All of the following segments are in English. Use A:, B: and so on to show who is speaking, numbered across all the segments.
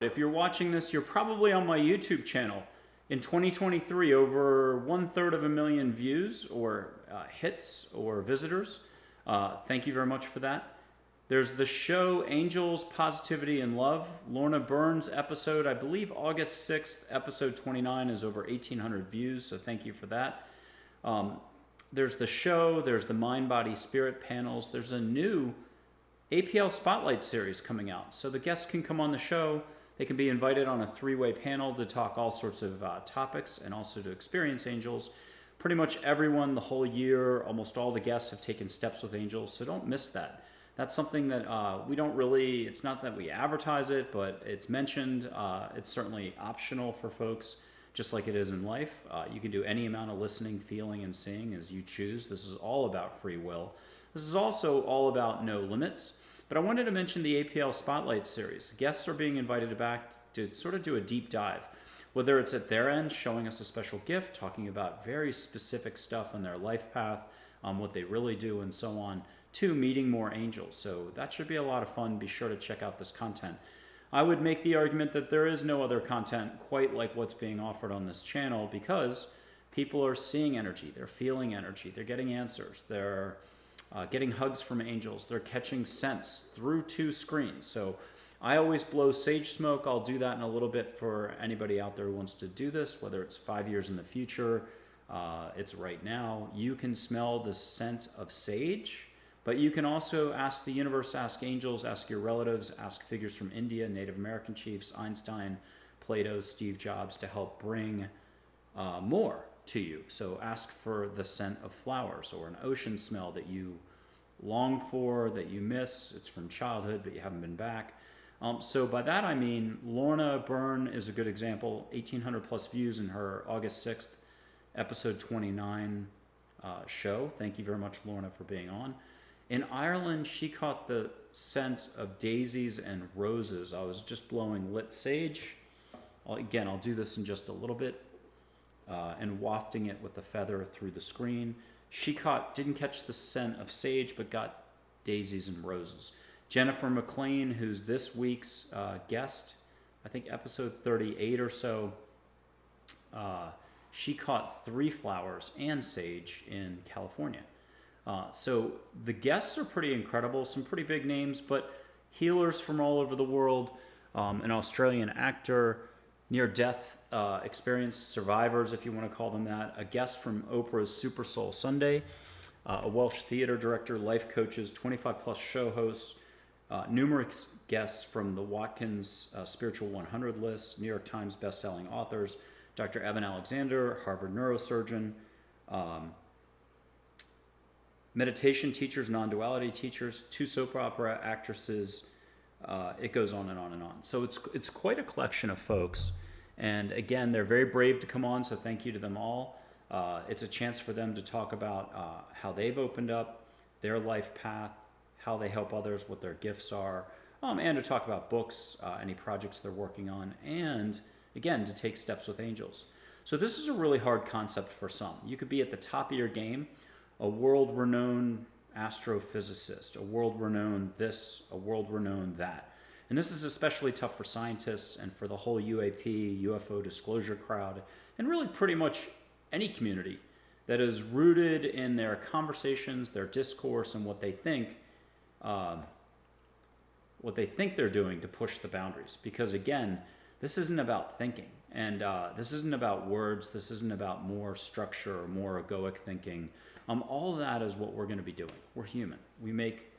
A: If you're watching this, you're probably on my YouTube channel. In 2023, over 1/3 of a million views or hits or visitors. Thank you very much for that. There's the show Angels, Positivity, and Love. Lorna Burns episode, I believe August 6th, episode 29 is over 1,800 views, so thank you for that. There's the show, there's the Mind, Body, Spirit panels. There's a new APL Spotlight series coming out. So the guests can come on the show. They can be invited on a 3-way panel to talk all sorts of topics and also to experience angels. Pretty much everyone the whole year, almost all the guests have taken steps with angels, so don't miss that. That's something that we don't really, it's not that we advertise it, but it's mentioned. It's certainly optional for folks, just like it is in life. You can do any amount of listening, feeling, and seeing as you choose. This is all about free will. This is also all about no limits. But I wanted to mention the APL Spotlight series. Guests are being invited back to sort of do a deep dive, whether it's at their end, showing us a special gift, talking about very specific stuff on their life path, what they really do, and so on, to meeting more angels. So that should be a lot of fun. Be sure to check out this content. I would make the argument that there is no other content quite like what's being offered on this channel, because people are seeing energy, they're feeling energy, they're getting answers, they're getting hugs from angels, they're catching scents through 2 screens. So I always blow sage smoke. I'll do that in a little bit for anybody out there who wants to do this, whether it's 5 years in the future, it's right now. You can smell the scent of sage, but you can also ask the universe, ask angels, ask your relatives, ask figures from India, Native American chiefs, Einstein, Plato, Steve Jobs, to help bring more to you. So ask for the scent of flowers or an ocean smell that you long for, that you miss. It's from childhood, but you haven't been back. So by that I mean Lorna Byrne is a good example. 1,800 plus views in her August 6th, episode 29 show. Thank you very much, Lorna, for being on. In Ireland, she caught the scent of daisies and roses. I was just blowing lit sage. I'll do this in just a little bit. And wafting it with the feather through the screen. She didn't catch the scent of sage, but got daisies and roses. Jennifer McLean, who's this week's guest, I think episode 38 or so, she caught 3 flowers and sage in California. So the guests are pretty incredible, some pretty big names, but healers from all over the world, an Australian actor, near-death experience survivors, if you want to call them that, a guest from Oprah's Super Soul Sunday, a Welsh theater director, life coaches, 25-plus show hosts, numerous guests from the Watkins Spiritual 100 list, New York Times best-selling authors, Dr. Evan Alexander, Harvard neurosurgeon, meditation teachers, non-duality teachers, 2 soap opera actresses. It goes on and on and on. So it's quite a collection of folks. And again, they're very brave to come on, so thank you to them all. It's a chance for them to talk about how they've opened up their life path, how they help others, what their gifts are, and to talk about books, any projects they're working on, and again, to take steps with angels. So this is a really hard concept for some. You could be at the top of your game, a world-renowned astrophysicist, a world-renowned this, a world-renowned that. And this is especially tough for scientists and for the whole UAP, UFO disclosure crowd, and really pretty much any community that is rooted in their conversations, their discourse, and what they think they're doing to push the boundaries. Because again, this isn't about thinking, and this isn't about words, this isn't about more structure or more egoic thinking. All of that is what we're going to be doing. We're human. We make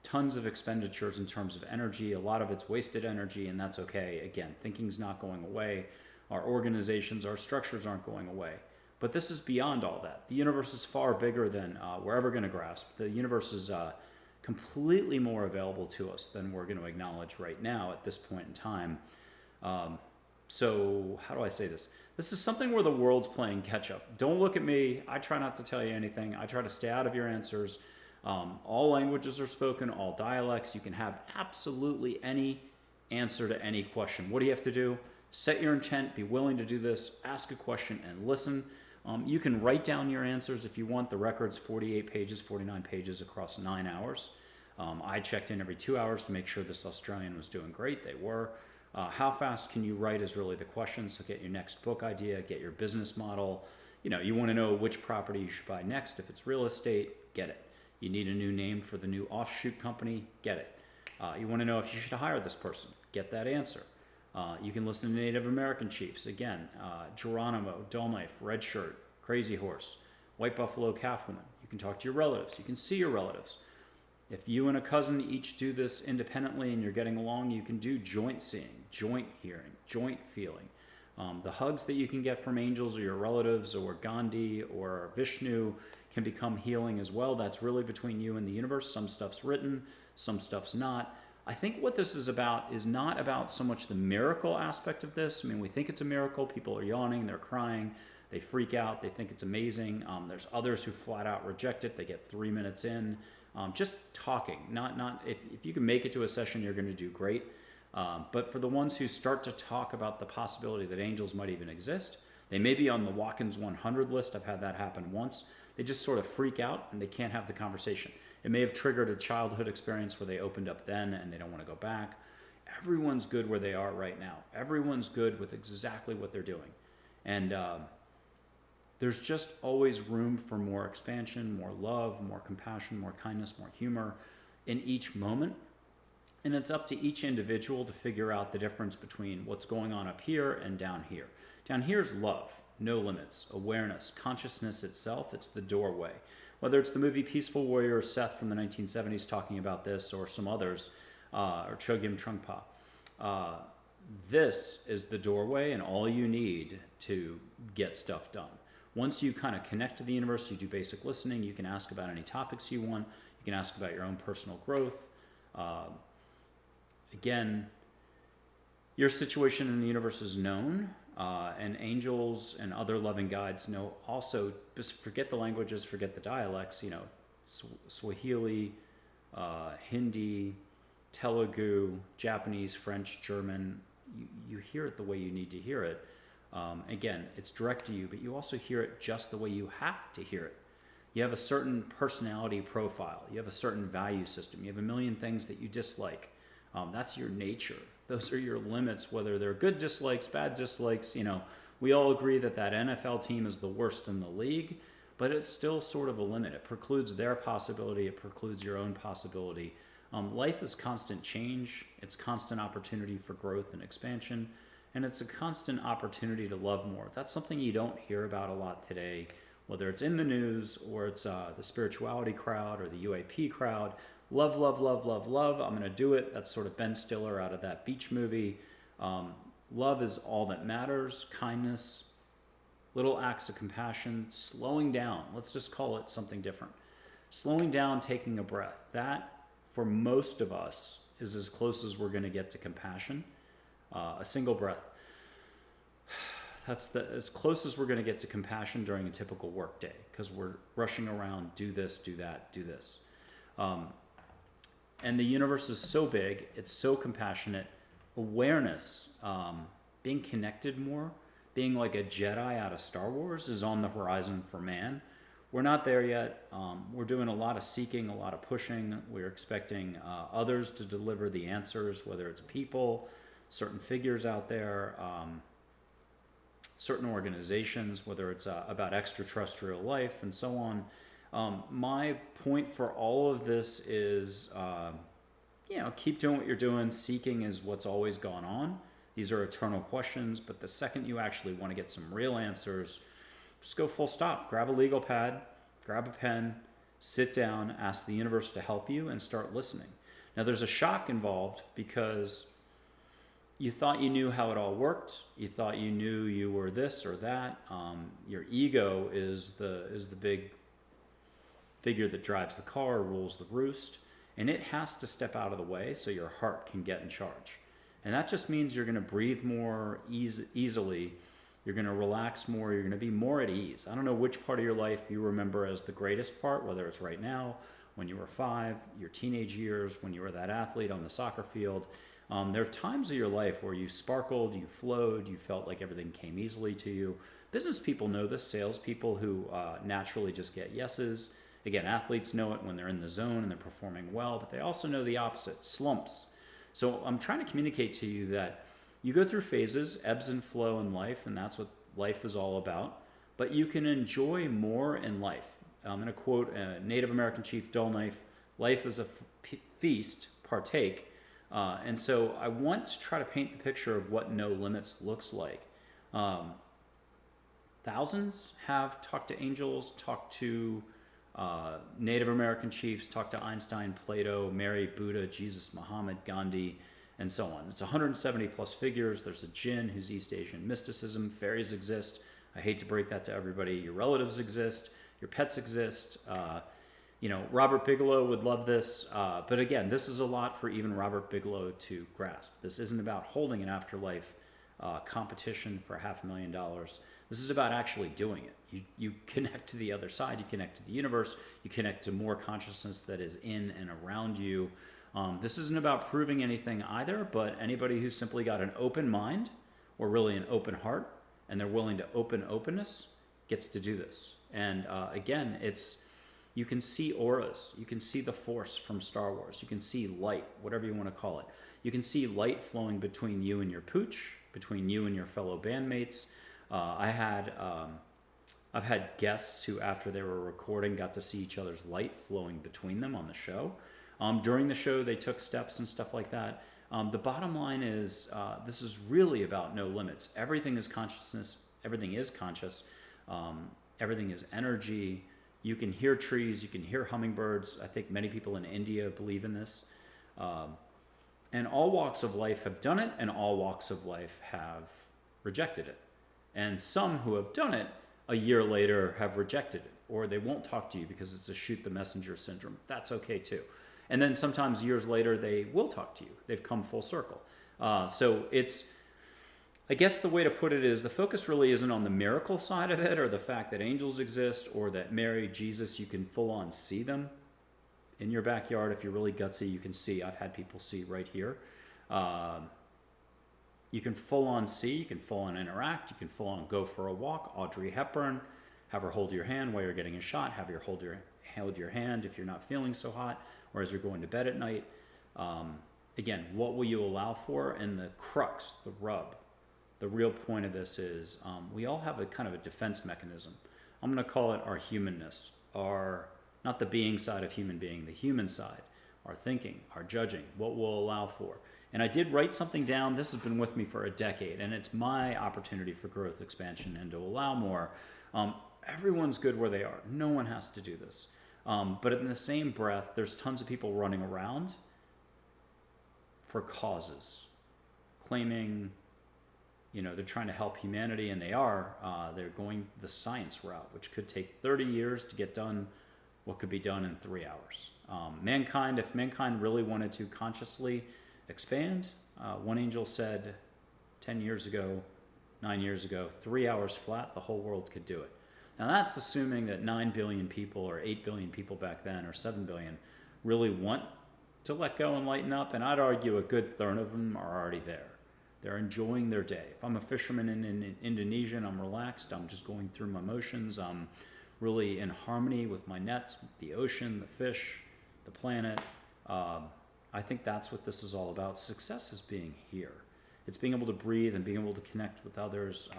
A: tons of expenditures in terms of energy. A lot of it's wasted energy, and that's okay. Again, thinking's not going away. Our organizations, our structures aren't going away. But this is beyond all that. The universe is far bigger than we're ever going to grasp. The universe is completely more available to us than we're going to acknowledge right now at this point in time. So how do I say this? This is something where the world's playing catch up. Don't look at me. I try not to tell you anything. I try to stay out of your answers. All languages are spoken, all dialects. You can have absolutely any answer to any question. What do you have to do? Set your intent, be willing to do this, ask a question, and listen. You can write down your answers if you want. The record's 48 pages, 49 pages across 9 hours. I checked in every 2 hours to make sure this Australian was doing great. They were. How fast can you write is really the question. So get your next book idea, get your business model. You want to know which property you should buy next. If it's real estate, get it. You need a new name for the new offshoot company, get it. You want to know if you should hire this person, get that answer. You can listen to Native American chiefs. Again, Geronimo, Dull Knife, Red Shirt, Crazy Horse, White Buffalo Calf Woman. You can talk to your relatives. You can see your relatives. If you and a cousin each do this independently and you're getting along, you can do joint seeing, joint hearing, joint feeling. The hugs that you can get from angels or your relatives or Gandhi or Vishnu can become healing as well. That's really between you and the universe. Some stuff's written, some stuff's not. I think what this is about is not about so much the miracle aspect of this. I mean, we think it's a miracle. People are yawning, they're crying, they freak out, they think it's amazing. There's others who flat out reject it. They get 3 minutes in. Just talking, not if you can make it to a session, you're going to do great. But for the ones who start to talk about the possibility that angels might even exist, they may be on the Watkins 100 list. I've had that happen once. They just sort of freak out and they can't have the conversation. It may have triggered a childhood experience where they opened up then and they don't want to go back. Everyone's good where they are right now. Everyone's good with exactly what they're doing. And there's just always room for more expansion, more love, more compassion, more kindness, more humor in each moment. And it's up to each individual to figure out the difference between what's going on up here and down here. Down here is love, no limits, awareness, consciousness itself. It's the doorway. Whether it's the movie Peaceful Warrior, Seth from the 1970s talking about this, or some others, or Chogyam Trungpa. This is the doorway and all you need to get stuff done. Once you kind of connect to the universe, you do basic listening, you can ask about any topics you want, you can ask about your own personal growth. Again, your situation in the universe is known, and angels and other loving guides know also. Just forget the languages, forget the dialects, Swahili, Hindi, Telugu, Japanese, French, German. You hear it the way you need to hear it. Again, it's direct to you, but you also hear it just the way you have to hear it. You have a certain personality profile. You have a certain value system. You have a million things that you dislike. That's your nature. Those are your limits, whether they're good dislikes, bad dislikes. We all agree that NFL team is the worst in the league, but it's still sort of a limit. It precludes their possibility. It precludes your own possibility. Life is constant change. It's constant opportunity for growth and expansion. And it's a constant opportunity to love more. That's something you don't hear about a lot today, whether it's in the news or it's the spirituality crowd or the UAP crowd. Love, love, love, love, love. I'm going to do it. That's sort of Ben Stiller out of that beach movie. Love is all that matters. Kindness, little acts of compassion, slowing down. Let's just call it something different. Slowing down, taking a breath. That, for most of us, is as close as we're going to get to compassion. A single breath. That's as close as we're going to get to compassion during a typical work day, because we're rushing around, do this, do that, do this. And the universe is so big, it's so compassionate. Awareness, being connected more, being like a Jedi out of Star Wars is on the horizon for man. We're not there yet. We're doing a lot of seeking, a lot of pushing. We're expecting others to deliver the answers, whether it's people, certain figures out there, certain organizations, whether it's about extraterrestrial life and so on. My point for all of this is, keep doing what you're doing. Seeking is what's always gone on. These are eternal questions, but the second you actually want to get some real answers, just go full stop. Grab a legal pad, grab a pen, sit down, ask the universe to help you, and start listening. Now, there's a shock involved because you thought you knew how it all worked. You thought you knew you were this or that. Your ego is the big figure that drives the car, rules the roost, and it has to step out of the way so your heart can get in charge. And that just means you're going to breathe more easily. You're going to relax more. You're going to be more at ease. I don't know which part of your life you remember as the greatest part, whether it's right now, when you were 5, your teenage years, when you were that athlete on the soccer field. There are times of your life where you sparkled, you flowed, you felt like everything came easily to you. Business people know this, salespeople who naturally just get yeses. Again, athletes know it when they're in the zone and they're performing well, but they also know the opposite, slumps. So I'm trying to communicate to you that You go through phases, ebbs and flow in life, and that's what life is all about. But you can enjoy more in life. I'm going to quote a Native American chief, Dull Knife: "Life is a feast, partake." And so I want to try to paint the picture of what no limits looks like. Thousands have talked to angels, talked to Native American chiefs, talked to Einstein, Plato, Mary, Buddha, Jesus, Muhammad, Gandhi, and so on. It's 170 plus figures. There's a jinn who's East Asian mysticism. Fairies exist. I hate to break that to everybody. Your relatives exist. Your pets exist. Robert Bigelow would love this. But again, this is a lot for even Robert Bigelow to grasp. This isn't about holding an afterlife competition for $500,000. This is about actually doing it. You connect to the other side. You connect to the universe. You connect to more consciousness that is in and around you. This isn't about proving anything either, but anybody who's simply got an open mind, or really an open heart, and they're willing to openness, gets to do this. And again, you can see auras. You can see the Force from Star Wars. You can see light, whatever you want to call it. You can see light flowing between you and your pooch, between you and your fellow bandmates. I've had guests who, after they were recording, got to see each other's light flowing between them on the show. During the show, they took steps and stuff like that. The bottom line is, this is really about no limits. Everything is consciousness. Everything is conscious. Everything is energy. You can hear trees. You can hear hummingbirds. I think many people in India believe in this. And all walks of life have done it, and all walks of life have rejected it. And some who have done it a year later have rejected it, or they won't talk to you because it's a shoot the messenger syndrome. That's okay too. And then sometimes years later, they will talk to you. They've come full circle. So I guess the way to put it is, the focus really isn't on the miracle side of it, or the fact that angels exist, or that Mary, Jesus, you can full on see them in your backyard. If you're really gutsy, you can see. I've had people see right here. You can full on see, you can full on interact, you can full on go for a walk. Audrey Hepburn, have her hold your hand while you're getting a shot, have her hold your hand if you're not feeling so hot, or as you're going to bed at night. Again, what will you allow for? And the crux, the rub, the real point of this is, we all have a kind of a defense mechanism. I'm going to call it our humanness, not the being side of human being, the human side, our thinking, our judging, what we'll allow for. And I did write something down. This has been with me for a decade, and it's my opportunity for growth, expansion, and to allow more. Everyone's good where they are. No one has to do this. But in the same breath, there's tons of people running around for causes, claiming, they're trying to help humanity, and they are. They're going the science route, which could take 30 years to get done what could be done in 3 hours. If mankind really wanted to consciously expand, one angel said 10 years ago, 9 years ago, 3 hours flat, the whole world could do it. Now that's assuming that 9 billion people, or 8 billion people back then, or 7 billion, really want to let go and lighten up, and I'd argue a good third of them are already there. They're enjoying their day. If I'm a fisherman in Indonesia and I'm relaxed, I'm just going through my motions, I'm really in harmony with my nets, the ocean, the fish, the planet. I think that's what this is all about. Success is being here. It's being able to breathe and being able to connect with others.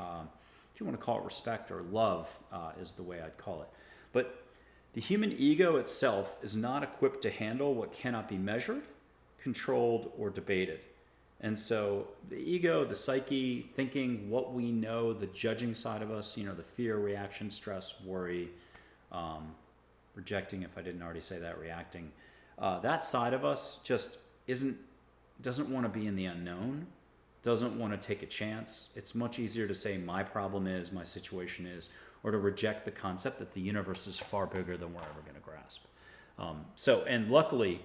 A: If you want to call it respect or love, is the way I'd call it. But the human ego itself is not equipped to handle what cannot be measured, controlled, or debated. And so the ego, the psyche, thinking what we know, the judging side of us, the fear, reaction, stress, worry, rejecting, if I didn't already say that, reacting, that side of us just doesn't want to be in the unknown, doesn't want to take a chance. It's much easier to say my problem is, my situation is, or to reject the concept that the universe is far bigger than we're ever going to grasp. And luckily,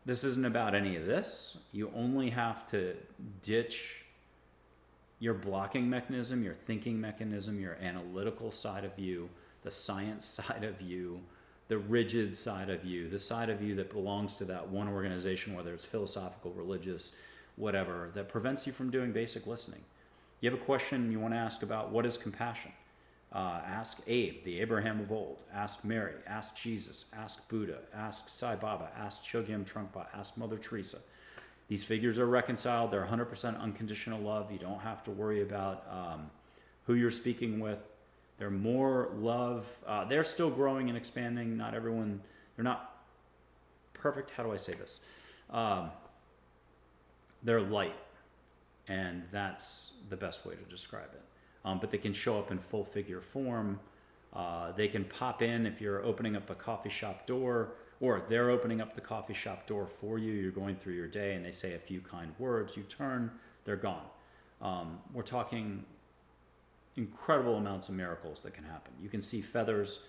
A: this isn't about any of this. You only have to ditch your blocking mechanism, your thinking mechanism, your analytical side of you, the science side of you, the rigid side of you, the side of you that belongs to that one organization, whether it's philosophical, religious, whatever, that prevents you from doing basic listening. You have a question you want to ask about what is compassion? Ask Abe, the Abraham of old. Ask Mary. Ask Jesus. Ask Buddha. Ask Sai Baba. Ask Chogyam Trungpa. Ask Mother Teresa. These figures are reconciled. They're 100% unconditional love. You don't have to worry about who you're speaking with. They're more love. They're still growing and expanding. Not everyone, they're not perfect. How do I say this? They're light, and that's the best way to describe it. But they can show up in full figure form. They can pop in if you're opening up a coffee shop door, or they're opening up the coffee shop door for you. You're going through your day and they say a few kind words. You turn, they're gone. We're talking incredible amounts of miracles that can happen. You can see feathers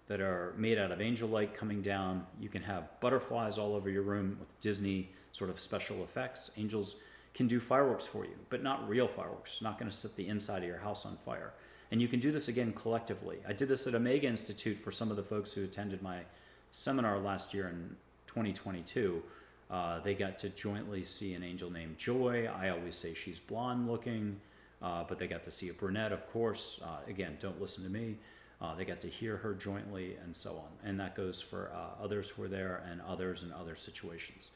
A: that are made out of angel light coming down. You can have butterflies all over your room with Disney sort of special effects. Angels can do fireworks for you, but not real fireworks. Not going to set the inside of your house on fire. And you can do this again collectively. I did this at Omega Institute for some of the folks who attended my seminar last year in 2022. They got to jointly see an angel named Joy. I always say she's blonde looking, but they got to see a brunette, of course. Again, don't listen to me. They got to hear her jointly and so on. And that goes for others who were there and others in other situations.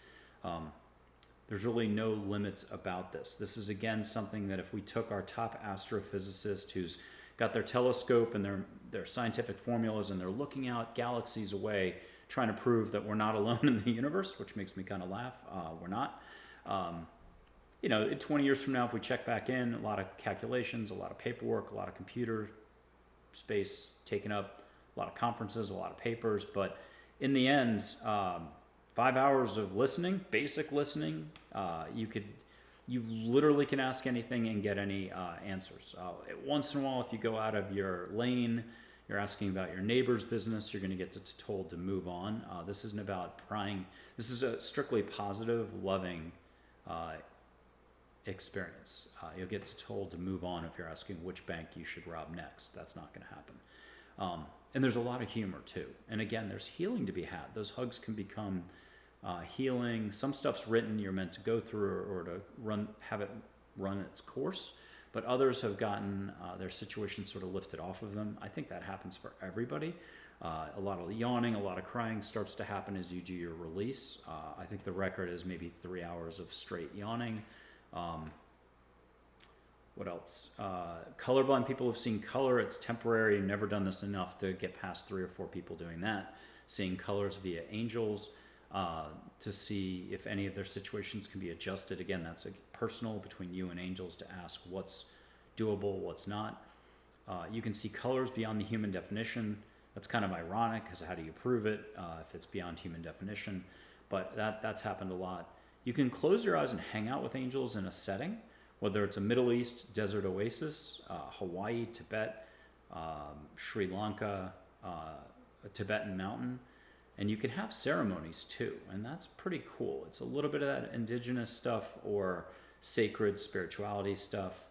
A: There's really no limits about this. This is, again, something that if we took our top astrophysicist who's got their telescope and their scientific formulas and they're looking out galaxies away trying to prove that we're not alone in the universe, which makes me kind of laugh. We're not. 20 years from now, if we check back in, a lot of calculations, a lot of paperwork, a lot of computer space taken up, a lot of conferences, a lot of papers. But in the end, 5 hours of listening, basic listening, you literally can ask anything and get any answers. Once in a while, if you go out of your lane, you're asking about your neighbor's business, you're going to get told to move on. This isn't about prying. This is a strictly positive, loving experience. You'll get told to move on if you're asking which bank you should rob next. That's not going to happen. And there's a lot of humor too. And again, there's healing to be had. Those hugs can become healing. Some stuff's written you're meant to go through or to have it run its course. But others have gotten their situation sort of lifted off of them. I think that happens for everybody. A lot of yawning, a lot of crying starts to happen as you do your release. I think the record is maybe 3 hours of straight yawning. What else? Colorblind people have seen color. It's temporary. Never done this enough to get past 3 or 4 people doing that. Seeing colors via angels to see if any of their situations can be adjusted. Again, that's personal between you and angels to ask what's doable, what's not. You can see colors beyond the human definition. That's kind of ironic because how do you prove it if it's beyond human definition? But that's happened a lot. You can close your eyes and hang out with angels in a setting, whether it's a Middle East desert oasis, Hawaii, Tibet, Sri Lanka, a Tibetan mountain. And you can have ceremonies too, and that's pretty cool. It's a little bit of that indigenous stuff or sacred spirituality stuff,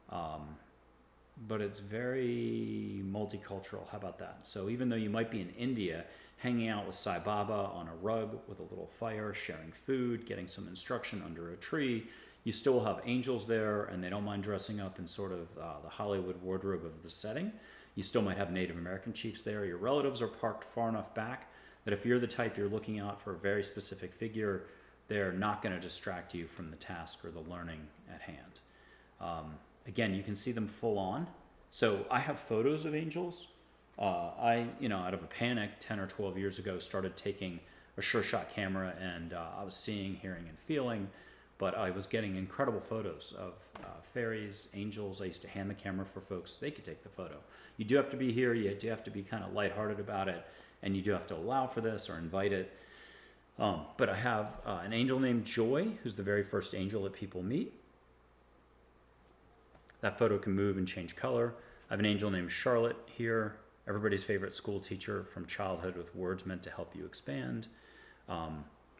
A: but it's very multicultural. How about that? So even though you might be in India, hanging out with Sai Baba on a rug with a little fire, sharing food, getting some instruction under a tree, you still have angels there, and they don't mind dressing up in sort of the Hollywood wardrobe of the setting. You still might have Native American chiefs there. Your relatives are parked far enough back that if you're the type you're looking out for a very specific figure, they're not going to distract you from the task or the learning at hand. Again, you can see them full on. So I have photos of angels. I, out of a panic 10 or 12 years ago, started taking a sure-shot camera, and I was seeing, hearing, and feeling, but I was getting incredible photos of fairies, angels. I used to hand the camera for folks. They could take the photo. You do have to be here. You do have to be kind of lighthearted about it. And you do have to allow for this or invite it. But I have an angel named Joy, who's the very first angel that people meet. That photo can move and change color. I have an angel named Charlotte here, everybody's favorite school teacher from childhood with words meant to help you expand.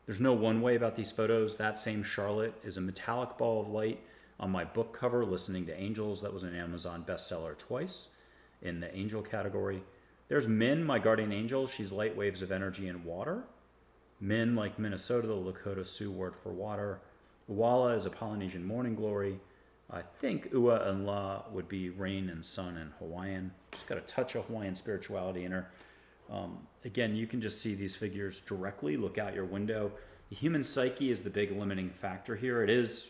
A: There's no one way about these photos. That same Charlotte is a metallic ball of light on my book cover, Listening to Angels. That was an Amazon bestseller twice in the angel category. There's Min, my guardian angel. She's light waves of energy and water. Min, like Minnesota, the Lakota Sioux word for water. Uwala is a Polynesian morning glory. I think Ua and La would be rain and sun in Hawaiian. She's got a touch of Hawaiian spirituality in her. Again, you can just see these figures directly. Look out your window. The human psyche is the big limiting factor here. It is,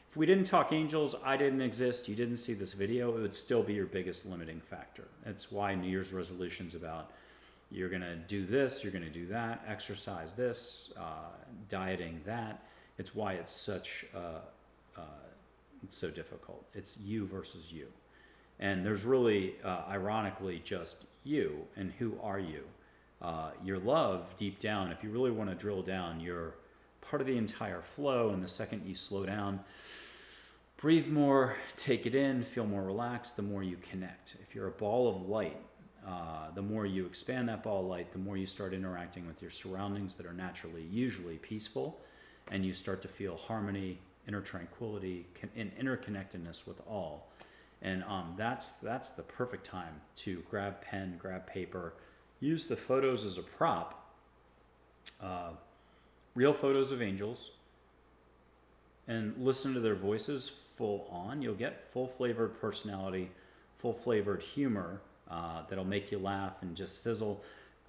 A: if we didn't talk angels, I didn't exist, you didn't see this video, it would still be your biggest limiting factor. That's why New Year's resolution's about, you're going to do this, you're going to do that, exercise this, dieting that. It's why it's such, it's so difficult. It's you versus you. And there's really, ironically, just you. And who are you? Your love, deep down, if you really want to drill down, you're part of the entire flow. And the second you slow down, breathe more, take it in, feel more relaxed, the more you connect. If you're a ball of light, the more you expand that ball of light, the more you start interacting with your surroundings that are naturally, usually peaceful, and you start to feel harmony, inner tranquility, and interconnectedness with all. And that's the perfect time to grab pen, grab paper, use the photos as a prop, real photos of angels, and listen to their voices full on. You'll get full flavored personality, full flavored humor that'll make you laugh and just sizzle.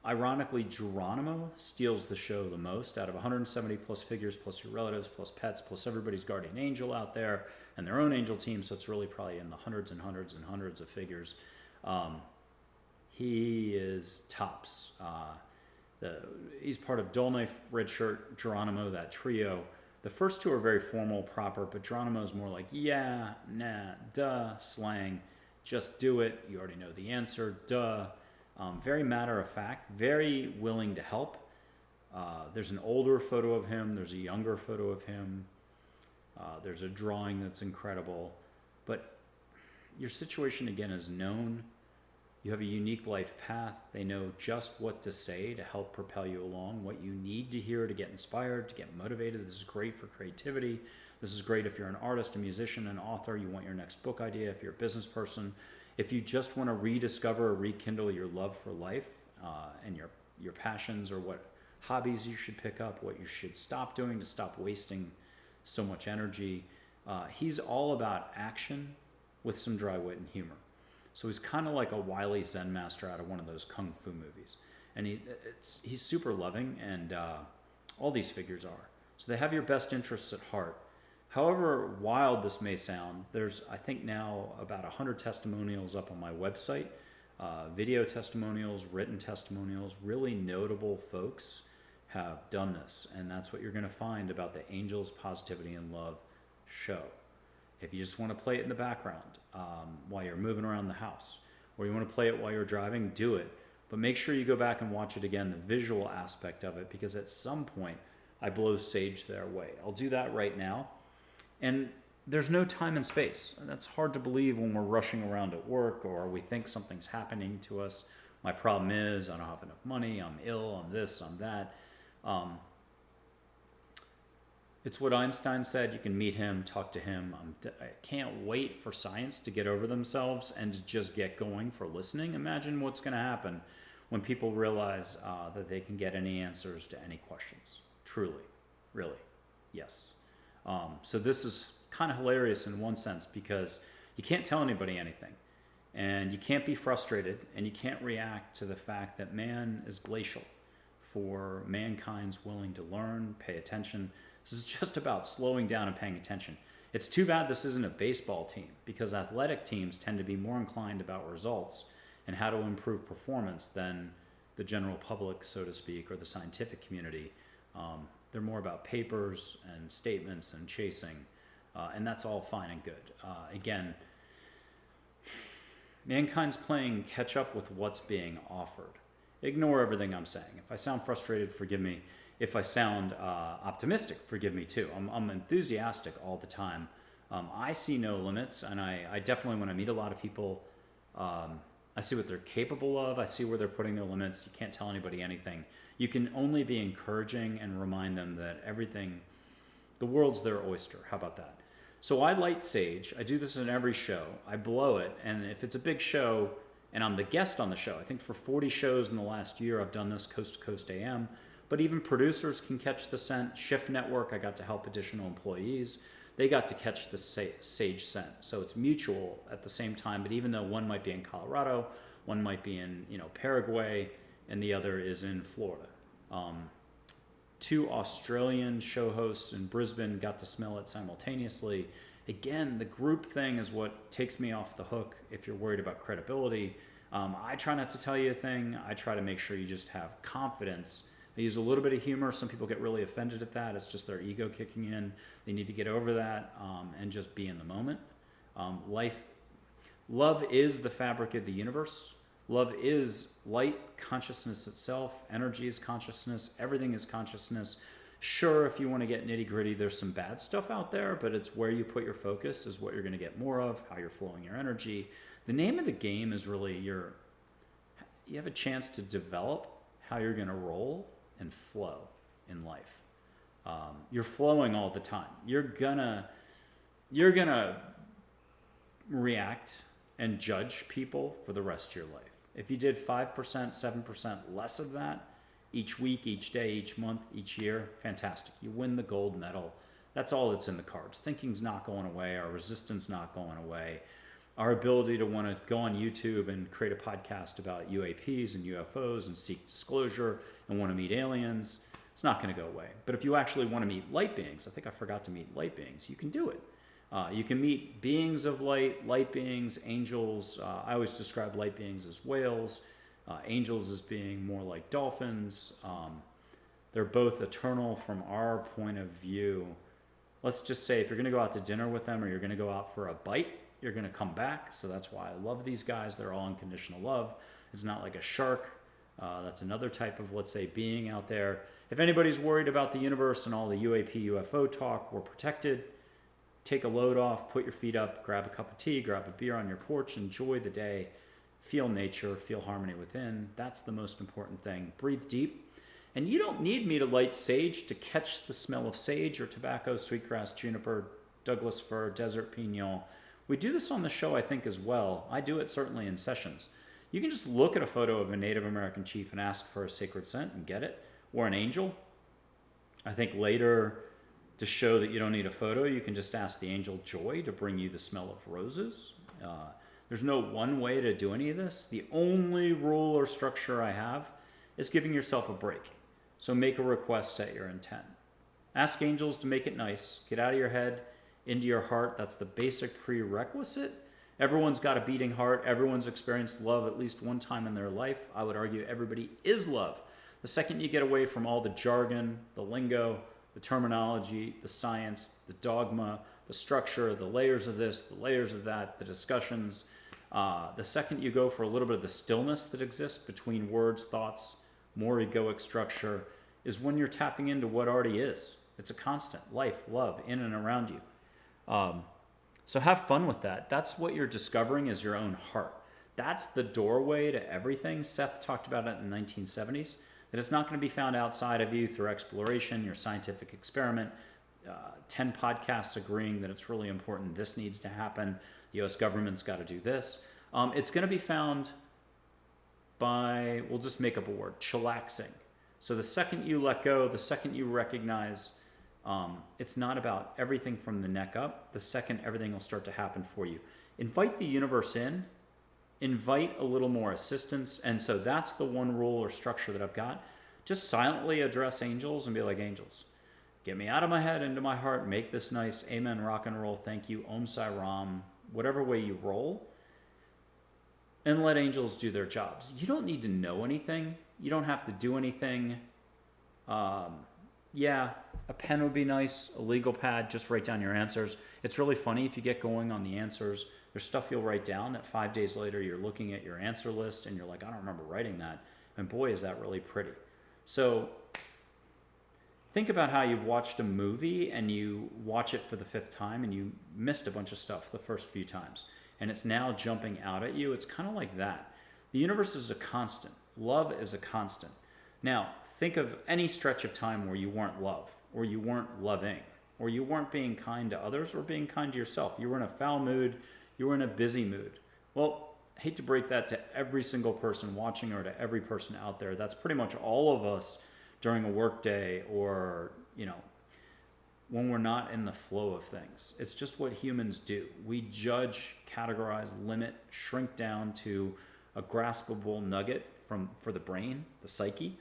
A: Ironically, Geronimo steals the show the most out of 170 plus figures, plus your relatives, plus pets, plus everybody's guardian angel out there and their own angel team. So it's really probably in the hundreds and hundreds and hundreds of figures. He is tops. He's part of Dull Knife, Red Shirt, Geronimo, that trio. The first two are very formal, proper, but Geronimo is more like, yeah, nah, duh, slang. Just do it. You already know the answer. Duh. Very matter of fact, very willing to help. There's an older photo of him. There's a younger photo of him. There's a drawing that's incredible. But your situation, again, is known. You have a unique life path. They know just what to say to help propel you along, what you need to hear to get inspired, to get motivated. This is great for creativity. This is great if you're an artist, a musician, an author, you want your next book idea, if you're a business person. If you just want to rediscover or rekindle your love for life and your passions, or what hobbies you should pick up, what you should stop doing to stop wasting so much energy. He's all about action with some dry wit and humor. So he's kind of like a wily Zen master out of one of those kung fu movies. And he's super loving, and all these figures are. So they have your best interests at heart. However wild this may sound, there's, I think now, about 100 testimonials up on my website, video testimonials, written testimonials. Really notable folks have done this, and that's what you're going to find about the Angels Positivity and Love show. If you just want to play it in the background while you're moving around the house, or you want to play it while you're driving, do it. But make sure you go back and watch it again, the visual aspect of it, because at some point I blow sage their way. I'll do that right now. And there's no time and space. And that's hard to believe when we're rushing around at work, or we think something's happening to us. My problem is I don't have enough money, I'm ill, I'm this, I'm that. It's what Einstein said. You can meet him, talk to him. I can't wait for science to get over themselves and to just get going for listening. Imagine what's going to happen when people realize that they can get any answers to any questions. Truly, really, yes. So this is kind of hilarious in one sense, because you can't tell anybody anything, and you can't be frustrated, and you can't react to the fact that man is glacial for mankind's willing to learn, pay attention. This is just about slowing down and paying attention. It's too bad this isn't a baseball team, because athletic teams tend to be more inclined about results and how to improve performance than the general public, so to speak, or the scientific community. They're more about papers and statements and chasing, and that's all fine and good. Again, mankind's playing catch up with what's being offered. Ignore everything I'm saying. If I sound frustrated, forgive me. If I sound optimistic, forgive me too. I'm enthusiastic all the time. I see no limits, and I definitely, when I meet a lot of people, I see what they're capable of. I see where they're putting their limits. You can't tell anybody anything. You can only be encouraging and remind them that everything, the world's their oyster. How about that? So I light sage. I do this in every show. I blow it, and if it's a big show and I'm the guest on the show, I think for 40 shows in the last year I've done this, Coast to Coast AM, but even producers can catch the scent. Shift Network, I got to help additional employees. They got to catch the sage scent. So it's mutual at the same time, but even though one might be in Colorado, one might be in Paraguay, and the other is in Florida. 2 Australian show hosts in Brisbane got to smell it simultaneously. Again, the group thing is what takes me off the hook if you're worried about credibility. I try not to tell you a thing. I try to make sure you just have confidence. I use a little bit of humor. Some people get really offended at that. It's just their ego kicking in. They need to get over that and just be in the moment. Love is the fabric of the universe. Love is light, consciousness itself. Energy is consciousness. Everything is consciousness. Sure, if you want to get nitty gritty, there's some bad stuff out there, but it's where you put your focus is what you're going to get more of, how you're flowing your energy. The name of the game is really you have a chance to develop how you're going to roll and flow in life. You're flowing all the time. You're gonna react and judge people for the rest of your life. If you did 5%, 7% less of that each week, each day, each month, each year, fantastic. You win the gold medal. That's all that's in the cards. Thinking's not going away. Our resistance not going away. Our ability to want to go on YouTube and create a podcast about UAPs and UFOs and seek disclosure and want to meet aliens, it's not going to go away. But if you actually want to meet light beings, I think I forgot to meet light beings, you can do it. You can meet beings of light beings, angels. I always describe light beings as whales, angels as being more like dolphins. They're both eternal from our point of view. Let's just say if you're going to go out to dinner with them or you're going to go out for a bite, you're going to come back. So that's why I love these guys. They're all unconditional love. It's not like a shark. That's another type of, let's say, being out there. If anybody's worried about the universe and all the UAP, UFO talk, we're protected. Take a load off, put your feet up, grab a cup of tea, grab a beer on your porch, enjoy the day, feel nature, feel harmony within. That's the most important thing. Breathe deep. And you don't need me to light sage to catch the smell of sage or tobacco, sweetgrass, juniper, Douglas fir, desert piñol. We do this on the show, I think, as well. I do it certainly in sessions. You can just look at a photo of a Native American chief and ask for a sacred scent and get it, or an angel. I think later, to show that you don't need a photo, you can just ask the angel Joy to bring you the smell of roses. There's no one way to do any of this. The only rule or structure I have is giving yourself a break. So make a request, set your intent. Ask angels to make it nice. Get out of your head, into your heart. That's the basic prerequisite. Everyone's got a beating heart. Everyone's experienced love at least one time in their life. I would argue everybody is love. The second you get away from all the jargon, the lingo, the terminology, the science, the dogma, the structure, the layers of this, the layers of that, the discussions, the second you go for a little bit of the stillness that exists between words, thoughts, more egoic structure, is when you're tapping into what already is. It's a constant life, love, in and around you. So have fun with that. That's what you're discovering is your own heart. That's the doorway to everything. Seth talked about it in the 1970s, that it's not going to be found outside of you through exploration, your scientific experiment, 10 podcasts agreeing that it's really important, this needs to happen, the U.S. government's got to do this. It's going to be found by, we'll just make up a word, chillaxing. So the second you let go, the second you recognize it's not about everything from the neck up, the second everything will start to happen for you. Invite the universe in, invite a little more assistance. And so that's the one rule or structure that I've got. Just silently address angels and be like, angels, get me out of my head, into my heart, make this nice, amen, rock and roll, thank you, Om Sai Ram, whatever way you roll, and let angels do their jobs. You don't need to know anything. You don't have to do anything. Yeah, a pen would be nice, a legal pad, just write down your answers. It's really funny if you get going on the answers. There's stuff you'll write down that 5 days later you're looking at your answer list and you're like, I don't remember writing that. And boy, is that really pretty. So think about how you've watched a movie and you watch it for the 5th time and you missed a bunch of stuff the first few times. And it's now jumping out at you. It's kind of like that. The universe is a constant. Love is a constant. Now, think of any stretch of time where you weren't love, or you weren't loving, or you weren't being kind to others or being kind to yourself. You were in a foul mood. You were in a busy mood. Well, I hate to break that to every single person watching or to every person out there. That's pretty much all of us during a work day or, when we're not in the flow of things. It's just what humans do. We judge, categorize, limit, shrink down to a graspable nugget for the brain, the psyche.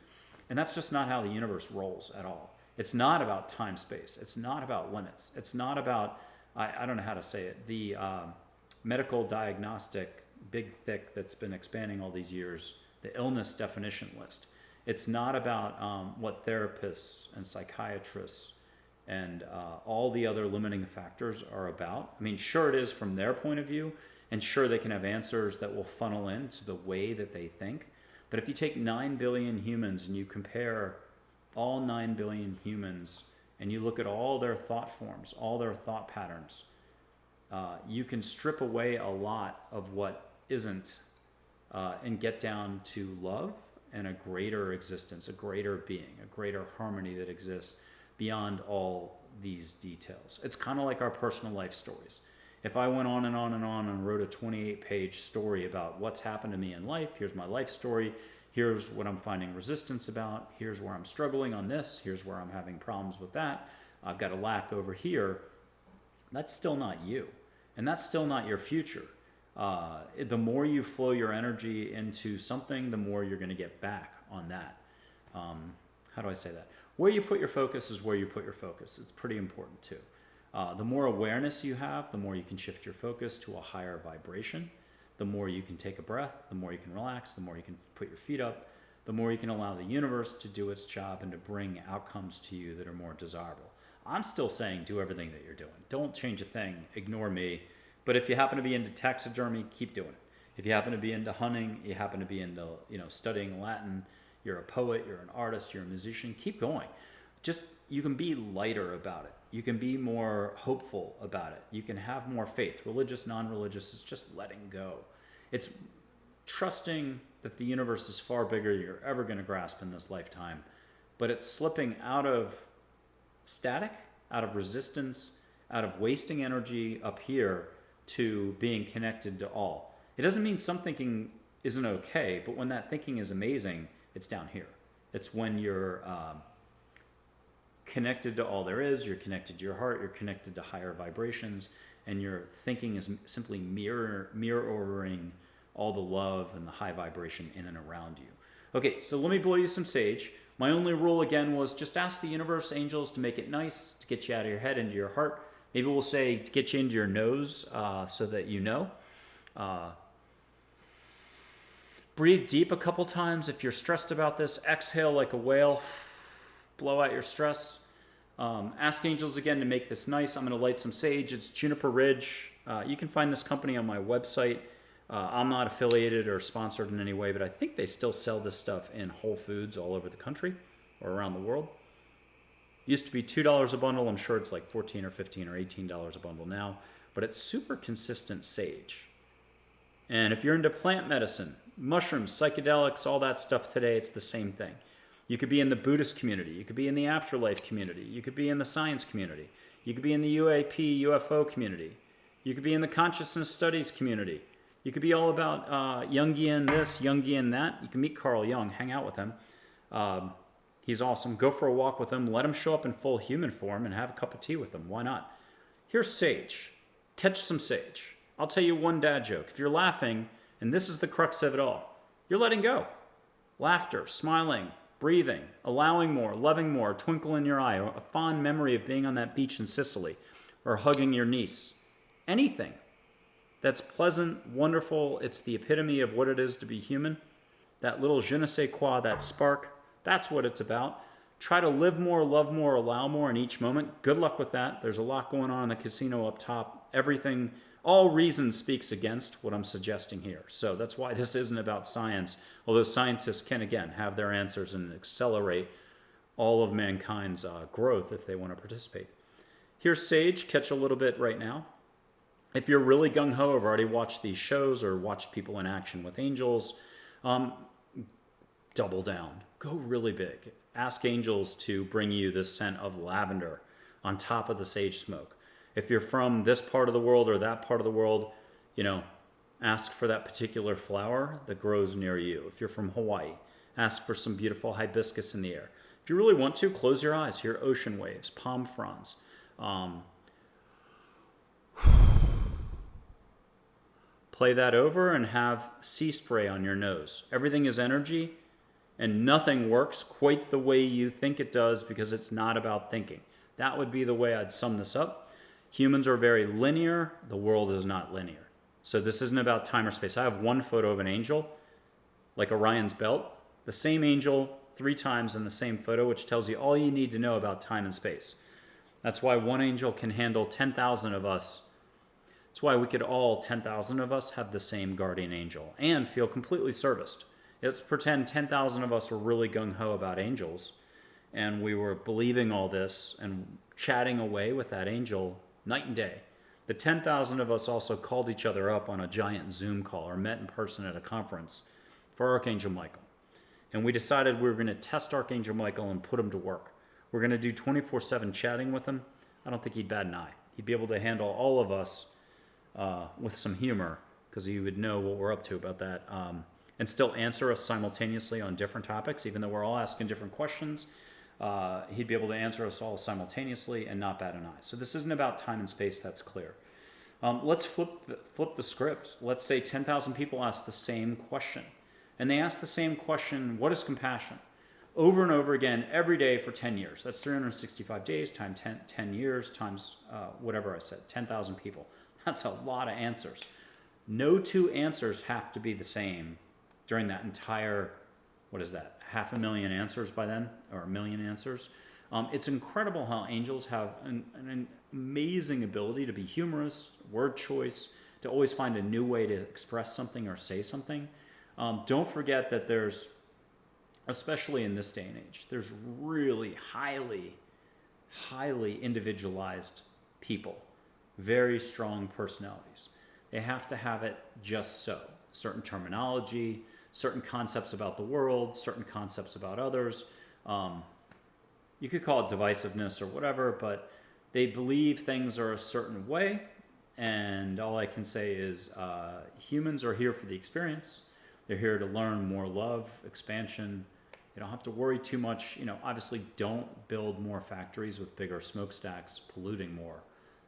A: And that's just not how the universe rolls at all. It's not about time space. It's not about limits. It's not about, I don't know how to say it, the medical diagnostic big thick that's been expanding all these years, the illness definition list. It's not about what therapists and psychiatrists and all the other limiting factors are about. I mean, sure it is from their point of view, and sure they can have answers that will funnel into the way that they think. But if you take 9 billion humans and you compare all 9 billion humans and you look at all their thought forms, all their thought patterns, you can strip away a lot of what isn't and get down to love and a greater existence, a greater being, a greater harmony that exists beyond all these details. It's kind of like our personal life stories. If I went on and on and on and wrote a 28-page story about what's happened to me in life, here's my life story, here's what I'm finding resistance about, here's where I'm struggling on this, here's where I'm having problems with that, I've got a lack over here, that's still not you. And that's still not your future. The more you flow your energy into something, the more you're going to get back on that. How do I say that? Where you put your focus is where you put your focus. It's pretty important too. The more awareness you have, the more you can shift your focus to a higher vibration. The more you can take a breath, the more you can relax, the more you can put your feet up, the more you can allow the universe to do its job and to bring outcomes to you that are more desirable. I'm still saying do everything that you're doing. Don't change a thing. Ignore me. But if you happen to be into taxidermy, keep doing it. If you happen to be into hunting, you happen to be into studying Latin, you're a poet, you're an artist, you're a musician, keep going. Just you can be lighter about it. You can be more hopeful about it. You can have more faith. Religious, non-religious is just letting go. It's trusting that the universe is far bigger than you're ever going to grasp in this lifetime. But it's slipping out of static, out of resistance, out of wasting energy up here to being connected to all. It doesn't mean some thinking isn't okay, but when that thinking is amazing, it's down here. It's when you're connected to all there is, you're connected to your heart, you're connected to higher vibrations, and your thinking is simply mirroring all the love and the high vibration in and around you. Okay, so let me blow you some sage. My only rule again was just ask the universe, angels, to make it nice, to get you out of your head into your heart. Maybe we'll say to get you into your nose so that you know. Breathe deep a couple times. If you're stressed about this, exhale like a whale. Blow out your stress. Ask angels again to make this nice. I'm going to light some sage. It's Juniper Ridge. You can find this company on my website. I'm not affiliated or sponsored in any way, but I think they still sell this stuff in Whole Foods all over the country or around the world. Used to be $2 a bundle. I'm sure it's like $14 or $15 or $18 a bundle now, but it's super consistent sage. And if you're into plant medicine, mushrooms, psychedelics, all that stuff today, it's the same thing. You could be in the Buddhist community. You could be in the afterlife community. You could be in the science community. You could be in the UAP, UFO community. You could be in the consciousness studies community. You could be all about Jungian this, Jungian that. You can meet Carl Jung, hang out with him. He's awesome. Go for a walk with him. Let him show up in full human form and have a cup of tea with him. Why not? Here's sage. Catch some sage. I'll tell you one dad joke. If you're laughing, and this is the crux of it all, you're letting go. Laughter, smiling, breathing, allowing more, loving more, a twinkle in your eye, a fond memory of being on that beach in Sicily, or hugging your niece. Anything that's pleasant, wonderful, it's the epitome of what it is to be human. That little je ne sais quoi, that spark, that's what it's about. Try to live more, love more, allow more in each moment. Good luck with that. There's a lot going on in the casino up top. Everything, all reason speaks against what I'm suggesting here. So that's why this isn't about science, although scientists can, again, have their answers and accelerate all of mankind's growth if they want to participate. Here's sage. Catch a little bit right now. If you're really gung-ho, I've already watched these shows or watched people in action with angels, double down. Go really big. Ask angels to bring you the scent of lavender on top of the sage smoke. If you're from this part of the world or that part of the world, ask for that particular flower that grows near you. If you're from Hawaii, ask for some beautiful hibiscus in the air. If you really want to, close your eyes, hear ocean waves, palm fronds. Play that over and have sea spray on your nose. Everything is energy, And nothing works quite the way you think it does because it's not about thinking. That would be the way I'd sum this up. Humans are very linear. The world is not linear. So this isn't about time or space. I have one photo of an angel, like Orion's belt. The same angel 3 times in the same photo, which tells you all you need to know about time and space. That's why one angel can handle 10,000 of us. That's why we could all, 10,000 of us, have the same guardian angel and feel completely serviced. Let's pretend 10,000 of us were really gung-ho about angels, and we were believing all this and chatting away with that angel night and day. The 10,000 of us also called each other up on a giant Zoom call or met in person at a conference for Archangel Michael. And we decided we were going to test Archangel Michael and put him to work. We're going to do 24/7 chatting with him. I don't think he'd bat an eye. He'd be able to handle all of us with some humor, because he would know what we're up to about that, and still answer us simultaneously on different topics, even though we're all asking different questions. He'd be able to answer us all simultaneously and not bat an eye. So this isn't about time and space, that's clear. Let's flip the script. Let's say 10,000 people ask the same question. And they ask the same question, what is compassion? Over and over again, every day for 10 years. That's 365 days times 10 years times whatever I said, 10,000 people. That's a lot of answers. No 2 answers have to be the same during that entire, what is that, 500,000 answers by then, or 1 million answers. It's incredible how angels have an amazing ability to be humorous, word choice, to always find a new way to express something or say something. Don't forget that there's, especially in this day and age, there's really highly individualized people, very strong personalities. They have to have it just so. Certain terminology, certain concepts about the world, certain concepts about others. You could call it divisiveness or whatever, but they believe things are a certain way. And all I can say is humans are here for the experience. They're here to learn more love, expansion. They don't have to worry too much. Obviously don't build more factories with bigger smokestacks polluting more.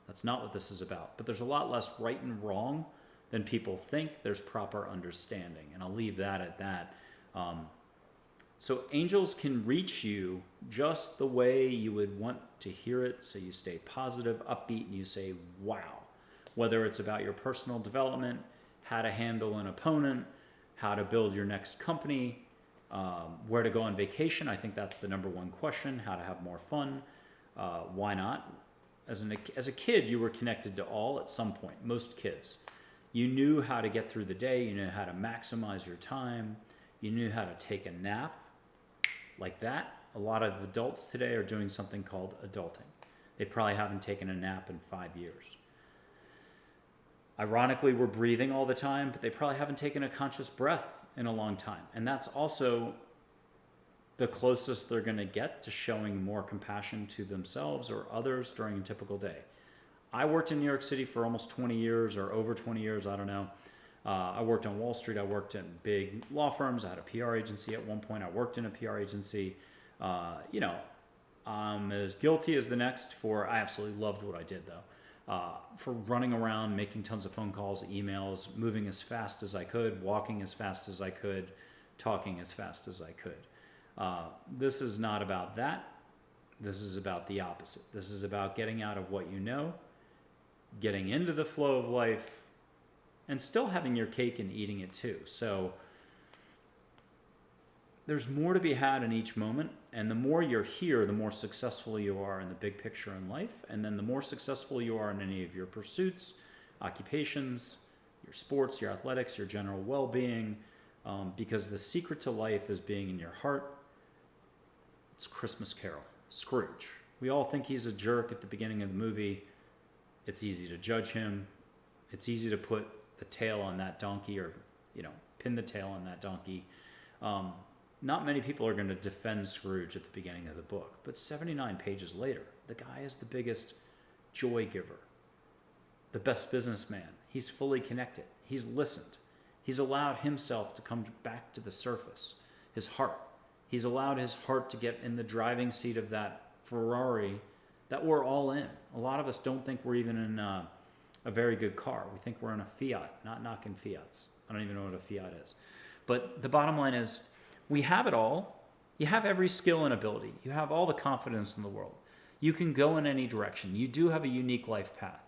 A: That's not what this is about. But there's a lot less right and wrong than people think. There's proper understanding. And I'll leave that at that. So angels can reach you just the way you would want to hear it. So you stay positive, upbeat, and you say, wow. Whether it's about your personal development, how to handle an opponent, how to build your next company, where to go on vacation. I think that's the number one question. How to have more fun. Why not? As a kid, you were connected to all at some point, most kids. You knew how to get through the day. You knew how to maximize your time. You knew how to take a nap like that. A lot of adults today are doing something called adulting. They probably haven't taken a nap in 5 years. Ironically, we're breathing all the time, but they probably haven't taken a conscious breath in a long time. And that's also the closest they're going to get to showing more compassion to themselves or others during a typical day. I worked in New York City for almost 20 years or over 20 years, I don't know. I worked on Wall Street. I worked in big law firms. I had a PR agency at one point. I worked in a PR agency. I'm as guilty as the next I absolutely loved what I did though. For running around, making tons of phone calls, emails, moving as fast as I could, walking as fast as I could, talking as fast as I could. This is not about that. This is about the opposite. This is about getting out of what you know, getting into the flow of life, and still having your cake and eating it too. So there's more to be had in each moment. And the more you're here, the more successful you are in the big picture in life. And then the more successful you are in any of your pursuits, occupations, your sports, your athletics, your general well-being. Because the secret to life is being in your heart. It's Christmas Carol, Scrooge. We all think he's a jerk at the beginning of the movie. It's easy to judge him. It's easy to put the tail on that donkey or, pin the tail on that donkey. Not many people are going to defend Scrooge at the beginning of the book, but 79 pages later, the guy is the biggest joy giver, the best businessman. He's fully connected. He's listened. He's allowed himself to come back to the surface, his heart. He's allowed his heart to get in the driving seat of that Ferrari that we're all in. A lot of us don't think we're even in a very good car. We think we're in a Fiat, not knocking Fiats. I don't even know what a Fiat is. But the bottom line is, We have it all. You have every skill and ability. You have all the confidence in the world. You can go in any direction. You do have a unique life path.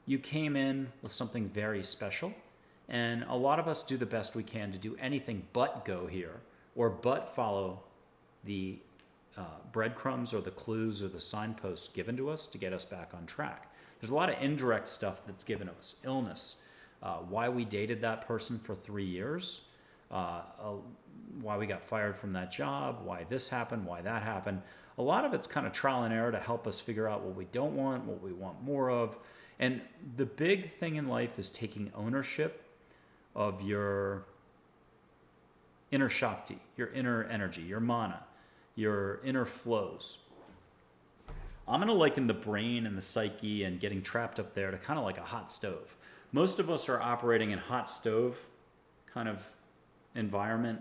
A: You came in with something very special, and a lot of us do the best we can to do anything but go here or but follow the breadcrumbs or the clues or the signposts given to us to get us back on track. There's a lot of indirect stuff that's given to us. Illness, why we dated that person for 3 years, why we got fired from that job, why this happened, why that happened. A lot of it's kind of trial and error to help us figure out what we don't want, what we want more of. And the big thing in life is taking ownership of your inner Shakti, your inner energy, your mana, your inner flows. I'm going to liken the brain and the psyche and getting trapped up there to kind of like a hot stove. Most of us are operating in hot stove kind of environment.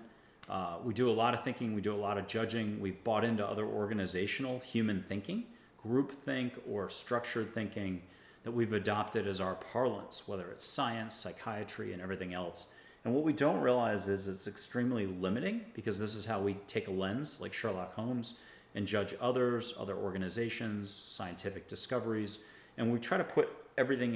A: We do a lot of thinking. We do a lot of judging. We've bought into other organizational human thinking, group think or structured thinking that we've adopted as our parlance, whether it's science, psychiatry, and everything else. And what we don't realize is it's extremely limiting, because this is how we take a lens like Sherlock Holmes and judge others, other organizations, scientific discoveries, and we try to put everything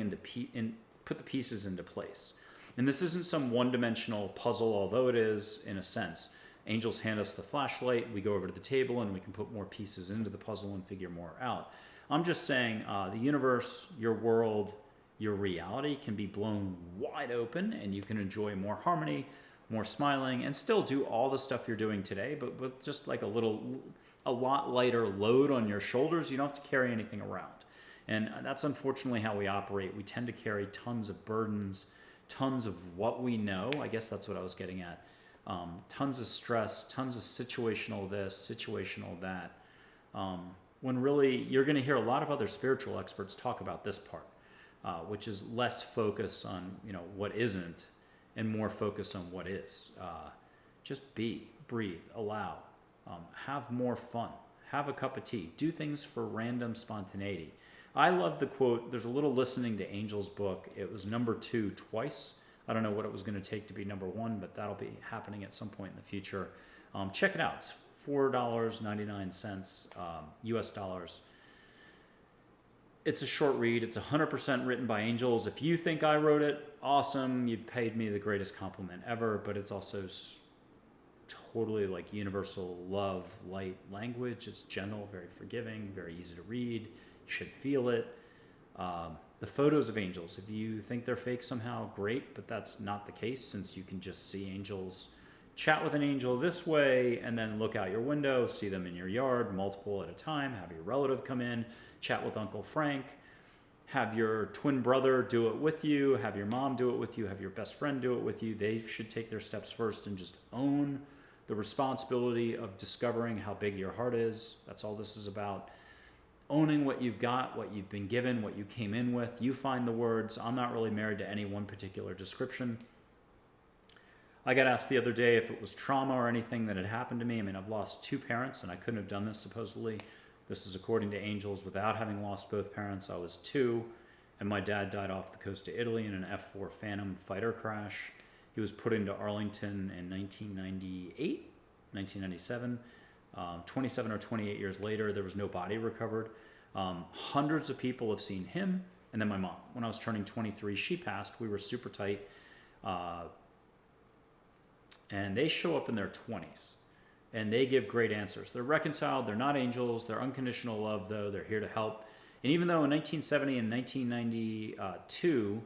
A: put the pieces into place. And this isn't some one-dimensional puzzle, although it is in a sense. Angels hand us the flashlight, we go over to the table, and we can put more pieces into the puzzle and figure more out. I'm just saying the universe, your world, your reality can be blown wide open, and you can enjoy more harmony, more smiling, and still do all the stuff you're doing today, but with just like a lot lighter load on your shoulders. You don't have to carry anything around. And that's unfortunately how we operate. We tend to carry tons of burdens, tons of what we know. I guess that's what I was getting at. Tons of stress, tons of situational this, situational that. When really you're going to hear a lot of other spiritual experts talk about this part. Which is less focus on what isn't and more focus on what is. Just be, breathe, allow, have more fun, have a cup of tea, do things for random spontaneity. I love the quote. There's a little Listening to Angels book. It was number 2 twice. I don't know what it was going to take to be number 1, but that'll be happening at some point in the future. Check it out. It's $4.99 US dollars. It's a short read. It's 100% written by angels. If you think I wrote it, awesome. You've paid me the greatest compliment ever, but it's also totally like universal love, light language. It's gentle, very forgiving, very easy to read. You should feel it. The photos of angels, if you think they're fake somehow, great, but that's not the case, since you can just see angels, chat with an angel this way, and then look out your window, see them in your yard, multiple at a time, have your relative come in, chat with Uncle Frank, have your twin brother do it with you, have your mom do it with you, have your best friend do it with you. They should take their steps first and just own the responsibility of discovering how big your heart is. That's all this is about. Owning what you've got, what you've been given, what you came in with. You find the words. I'm not really married to any one particular description. I got asked the other day if it was trauma or anything that had happened to me. I mean, I've lost 2 parents, and I couldn't have done this supposedly. This is according to angels without having lost both parents. I was 2, and my dad died off the coast of Italy in an F-4 Phantom fighter crash. He was put into Arlington in 1998, 1997. 27 or 28 years later, there was no body recovered. Hundreds of people have seen him, and then my mom. When I was turning 23, she passed. We were super tight. And they show up in their 20s. And they give great answers. They're reconciled. They're not angels. They're unconditional love, though. They're here to help. And even though in 1970 and 1992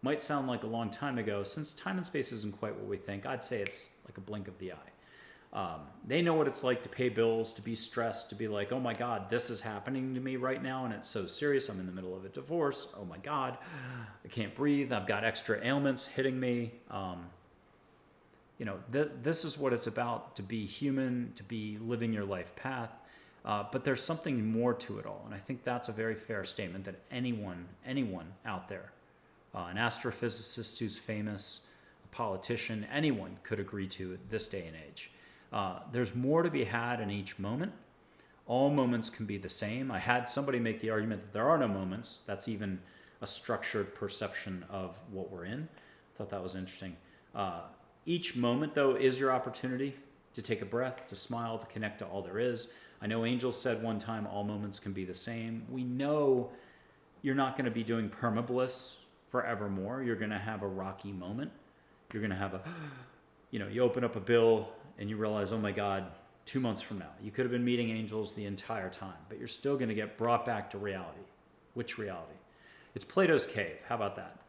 A: might sound like a long time ago, since time and space isn't quite what we think, I'd say it's like a blink of the eye. They know what it's like to pay bills, to be stressed, to be like, oh my God, this is happening to me right now, and it's so serious. I'm in the middle of a divorce. Oh my God, I can't breathe. I've got extra ailments hitting me. This is what it's about, to be human, to be living your life path. But there's something more to it all. And I think that's a very fair statement that anyone out there, an astrophysicist who's famous, a politician, anyone could agree to at this day and age. There's more to be had in each moment. All moments can be the same. I had somebody make the argument that there are no moments. That's even a structured perception of what we're in. I thought that was interesting. Each moment, though, is your opportunity to take a breath, to smile, to connect to all there is. I know Angel said one time, all moments can be the same. We know you're not going to be doing permabliss forevermore. You're going to have a rocky moment. You're going to have you open up a bill and you realize, oh my God, 2 months from now, you could have been meeting angels the entire time, but you're still going to get brought back to reality. Which reality? It's Plato's cave. How about that?